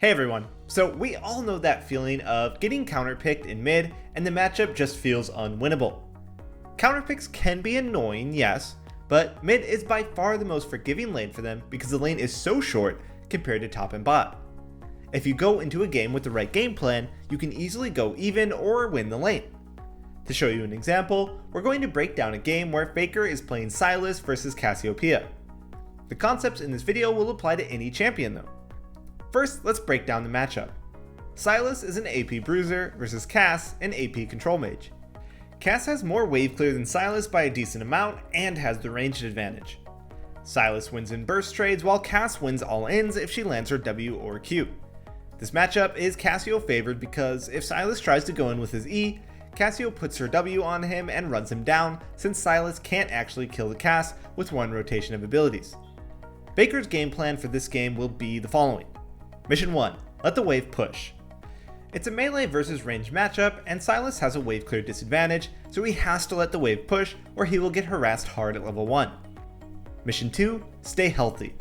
Hey everyone, so we all know that feeling of getting counterpicked in mid and the matchup just feels unwinnable. Counterpicks can be annoying, yes, but mid is by far the most forgiving lane for them because the lane is so short compared to top and bot. If you go into a game with the right game plan, you can easily go even or win the lane. To show you an example, we're going to break down a game where Faker is playing Sylas versus Cassiopeia. The concepts in this video will apply to any champion though. First, let's break down the matchup. Sylas is an AP bruiser versus Cass, an AP control mage. Cass has more wave clear than Sylas by a decent amount and has the ranged advantage. Sylas wins in burst trades while Cass wins all ins if she lands her W or Q. This matchup is Cassio favored because if Sylas tries to go in with his E, Cassio puts her W on him and runs him down since Sylas can't actually kill the Cass with one rotation of abilities. Faker's game plan for this game will be the following. Mission 1. Let the wave push. It's a melee versus ranged matchup and Sylas has a wave clear disadvantage, so he has to let the wave push or he will get harassed hard at level 1. Mission 2. Stay healthy.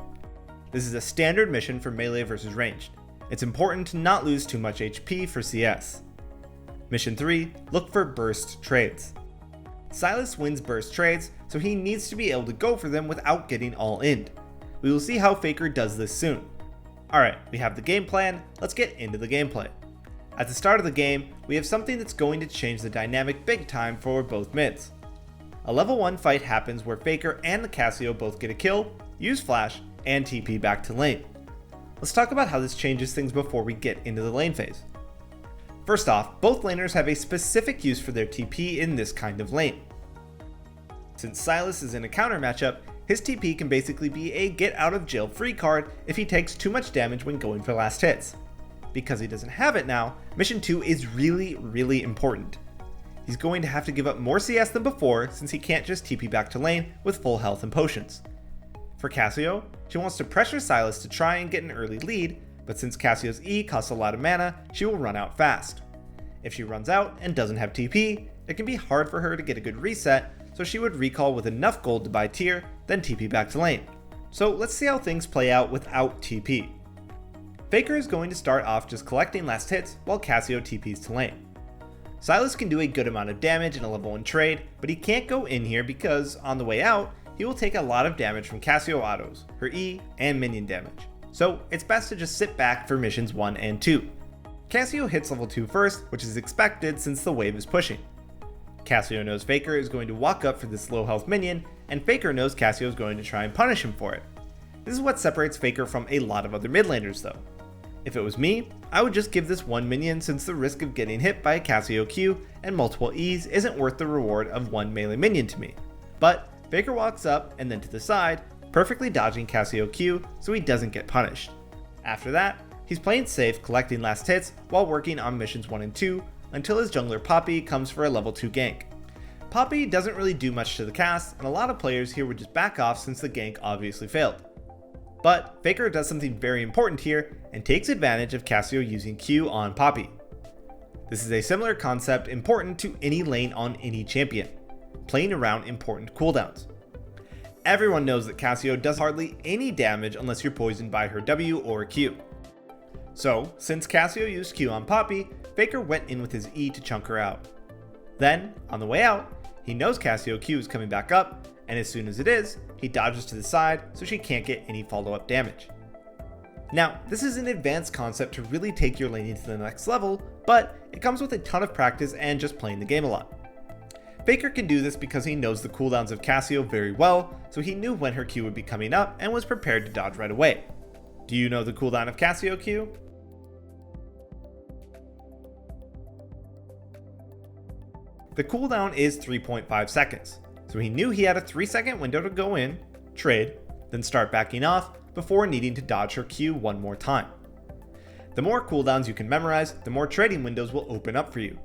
This is a standard mission for melee versus ranged. It's important to not lose too much HP for CS. Mission 3. Look for burst trades. Sylas wins burst trades, so he needs to be able to go for them without getting all in. We will see how Faker does this soon. Alright, we have the game plan, let's get into the gameplay. At the start of the game, we have something that's going to change the dynamic big time for both mids. A level 1 fight happens where Faker and the Cassio both get a kill, use flash, and TP back to lane. Let's talk about how this changes things before we get into the lane phase. First off, both laners have a specific use for their TP in this kind of lane. Since Sylas is in a counter matchup, his TP can basically be a get out of jail free card if he takes too much damage when going for last hits. Because he doesn't have it now, mission 2 is really important. He's going to have to give up more CS than before since he can't just TP back to lane with full health and potions. For Cassio, she wants to pressure Sylas to try and get an early lead, but since Cassio's E costs a lot of mana, she will run out fast. If she runs out and doesn't have TP, it can be hard for her to get a good reset, so she would recall with enough gold to buy tier, then TP back to lane. So let's see how things play out without TP. Faker is going to start off just collecting last hits while Cassio TPs to lane. Sylas can do a good amount of damage in a level 1 trade, but he can't go in here because on the way out, he will take a lot of damage from Cassio autos, her E, and minion damage. So it's best to just sit back for missions 1 and 2. Cassio hits level 2 first, which is expected since the wave is pushing. Cassio knows Faker is going to walk up for this low health minion, and Faker knows Cassio is going to try and punish him for it. This is what separates Faker from a lot of other mid laners though. If it was me, I would just give this one minion since the risk of getting hit by a Cassio Q and multiple E's isn't worth the reward of one melee minion to me. But Faker walks up and then to the side, perfectly dodging Cassio Q so he doesn't get punished. After that, he's playing safe collecting last hits while working on missions 1 and 2 until his jungler Poppy comes for a level 2 gank. Poppy doesn't really do much to the cast and a lot of players here would just back off since the gank obviously failed. But Faker does something very important here and takes advantage of Cassio using Q on Poppy. This is a similar concept important to any lane on any champion, playing around important cooldowns. Everyone knows that Cassio does hardly any damage unless you're poisoned by her W or Q. So, since Cassio used Q on Poppy, Faker went in with his E to chunk her out. Then, on the way out, he knows Cassio Q is coming back up, and as soon as it is, he dodges to the side so she can't get any follow-up damage. Now, this is an advanced concept to really take your laning to the next level, but it comes with a ton of practice and just playing the game a lot. Faker can do this because he knows the cooldowns of Cassio very well, so he knew when her Q would be coming up and was prepared to dodge right away. Do you know the cooldown of Cassio Q? The cooldown is 3.5 seconds, so he knew he had a 3-second window to go in, trade, then start backing off before needing to dodge her Q one more time. The more cooldowns you can memorize, the more trading windows will open up for you.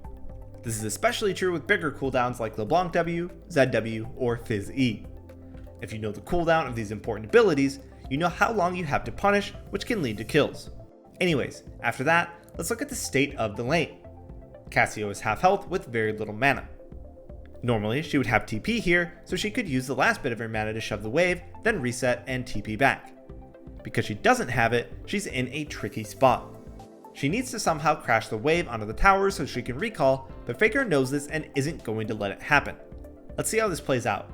This is especially true with bigger cooldowns like LeBlanc W, ZW, or Fizz E. If you know the cooldown of these important abilities, you know how long you have to punish, which can lead to kills. Anyways, after that, let's look at the state of the lane. Cassio is half health with very little mana. Normally, she would have TP here, so she could use the last bit of her mana to shove the wave, then reset and TP back. Because she doesn't have it, she's in a tricky spot. She needs to somehow crash the wave onto the tower so she can recall, but Faker knows this and isn't going to let it happen. Let's see how this plays out.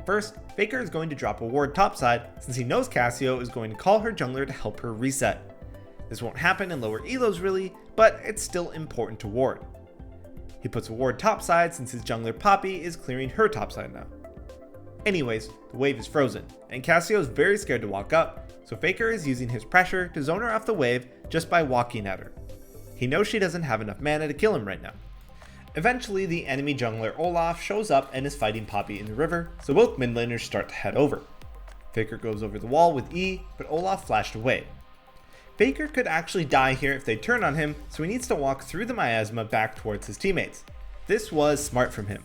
First, Faker is going to drop a ward topside since he knows Cassio is going to call her jungler to help her reset. This won't happen in lower elos really, but it's still important to ward. He puts a ward topside since his jungler Poppy is clearing her topside now. Anyways, the wave is frozen, and Cassio is very scared to walk up, so Faker is using his pressure to zone her off the wave just by walking at her. He knows she doesn't have enough mana to kill him right now. Eventually, the enemy jungler Olaf shows up and is fighting Poppy in the river, so both mid laners start to head over. Faker goes over the wall with E, but Olaf flashed away. Faker could actually die here if they turn on him, so he needs to walk through the miasma back towards his teammates. This was smart from him.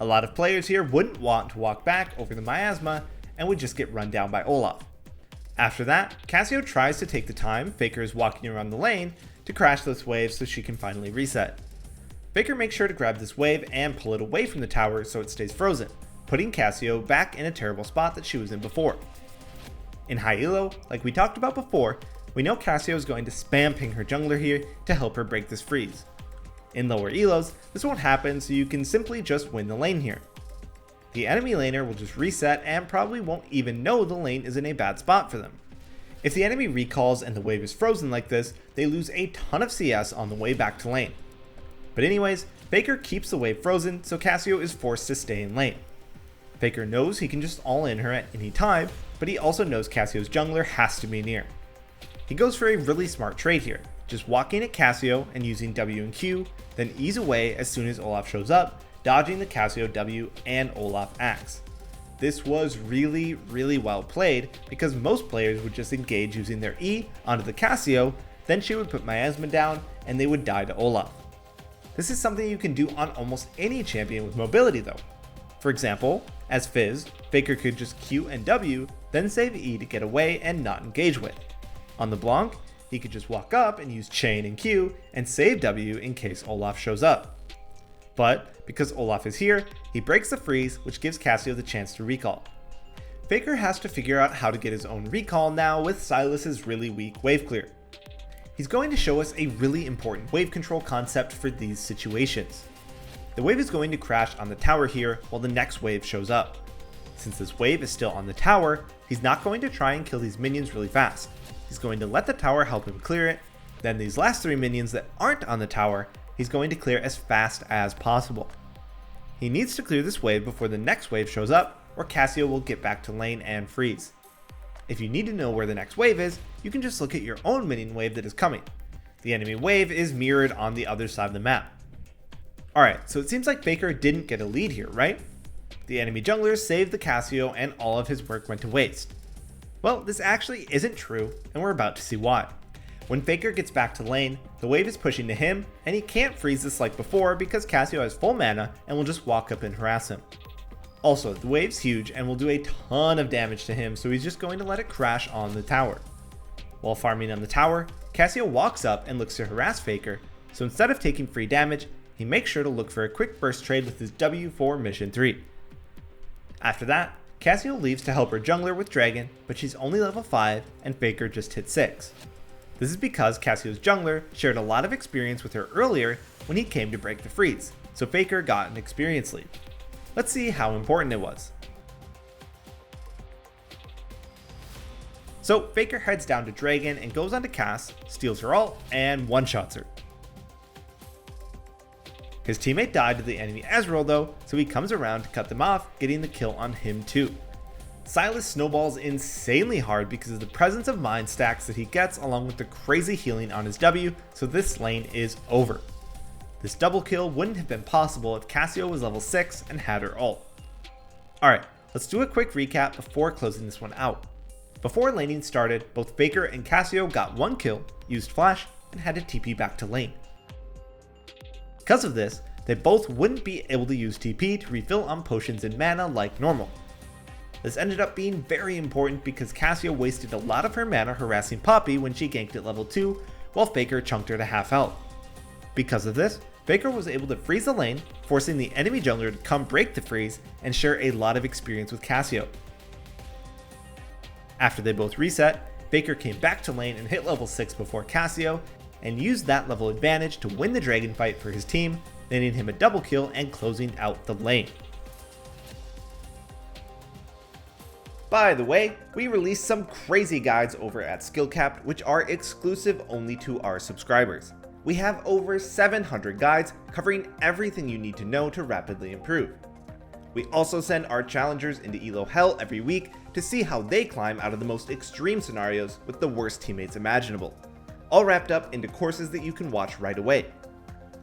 A lot of players here wouldn't want to walk back over the miasma and would just get run down by Olaf. After that, Cassio tries to take the time Faker is walking around the lane to crash this wave so she can finally reset. Faker makes sure to grab this wave and pull it away from the tower so it stays frozen, putting Cassio back in a terrible spot that she was in before. In high elo, like we talked about before, we know Cassio is going to spam ping her jungler here to help her break this freeze. In lower elos, this won't happen, so you can simply just win the lane here. The enemy laner will just reset and probably won't even know the lane is in a bad spot for them. If the enemy recalls and the wave is frozen like this, they lose a ton of CS on the way back to lane. But anyways, Faker keeps the wave frozen, so Cassio is forced to stay in lane. Faker knows he can just all in her at any time, but he also knows Cassio's jungler has to be near. He goes for a really smart trade here, just walking at Cassio and using W and Q, then ease away as soon as Olaf shows up, dodging the Cassio W and Olaf axe. This was really well played because most players would just engage using their E onto the Cassio, then she would put miasma down and they would die to Olaf. This is something you can do on almost any champion with mobility though. For example, as Fizz, Faker could just Q and W, then save E to get away and not engage with. On the Blanc, he could just walk up and use chain and Q and save W in case Olaf shows up. But because Olaf is here, he breaks the freeze, which gives Cassio the chance to recall. Faker has to figure out how to get his own recall now with Sylas's really weak wave clear. He's going to show us a really important wave control concept for these situations. The wave is going to crash on the tower here while the next wave shows up. Since this wave is still on the tower, he's not going to try and kill these minions really fast. He's going to let the tower help him clear it, then these last 3 minions that aren't on the tower, he's going to clear as fast as possible. He needs to clear this wave before the next wave shows up, or Cassio will get back to lane and freeze. If you need to know where the next wave is, you can just look at your own minion wave that is coming. The enemy wave is mirrored on the other side of the map. Alright, so it seems like Faker didn't get a lead here, right? The enemy jungler saved the Cassio and all of his work went to waste. Well, this actually isn't true, and we're about to see why. When Faker gets back to lane, the wave is pushing to him, and he can't freeze this like before because Cassio has full mana and will just walk up and harass him. Also, the wave's huge and will do a ton of damage to him, so he's just going to let it crash on the tower. While farming on the tower, Cassio walks up and looks to harass Faker, so instead of taking free damage, he makes sure to look for a quick burst trade with his W for mission 3. After that, Cassio leaves to help her jungler with Dragon, but she's only level 5 and Faker just hit 6. This is because Cassio's jungler shared a lot of experience with her earlier when he came to break the freeze, so Faker got an experience lead. Let's see how important it was. So Faker heads down to Dragon and goes onto Cass, steals her ult, and one-shots her. His teammate died to the enemy Ezreal though, so he comes around to cut them off, getting the kill on him too. Sylas snowballs insanely hard because of the presence of mind stacks that he gets along with the crazy healing on his W, so this lane is over. This double kill wouldn't have been possible if Cassio was level 6 and had her ult. Alright, let's do a quick recap before closing this one out. Before laning started, both Faker and Cassio got 1 kill, used flash, and had to TP back to lane. Because of this, they both wouldn't be able to use TP to refill on potions and mana like normal. This ended up being very important because Cassio wasted a lot of her mana harassing Poppy when she ganked at level 2, while Faker chunked her to half health. Because of this, Faker was able to freeze the lane, forcing the enemy jungler to come break the freeze and share a lot of experience with Cassio. After they both reset, Faker came back to lane and hit level 6 before Cassio, and used that level advantage to win the dragon fight for his team, netting him a double kill and closing out the lane. By the way, we released some crazy guides over at skillcapped which are exclusive only to our subscribers. We have over 700 guides covering everything you need to know to rapidly improve. We also send our challengers into elo hell every week to see how they climb out of the most extreme scenarios with the worst teammates imaginable, all wrapped up into courses that you can watch right away.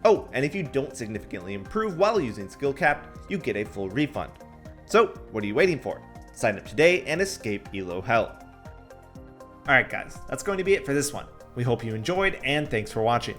Oh, and if you don't significantly improve while using skillcapped, you get a full refund. So what are you waiting for? Sign up today and escape elo hell. Alright guys, that's going to be it for this one. We hope you enjoyed and thanks for watching.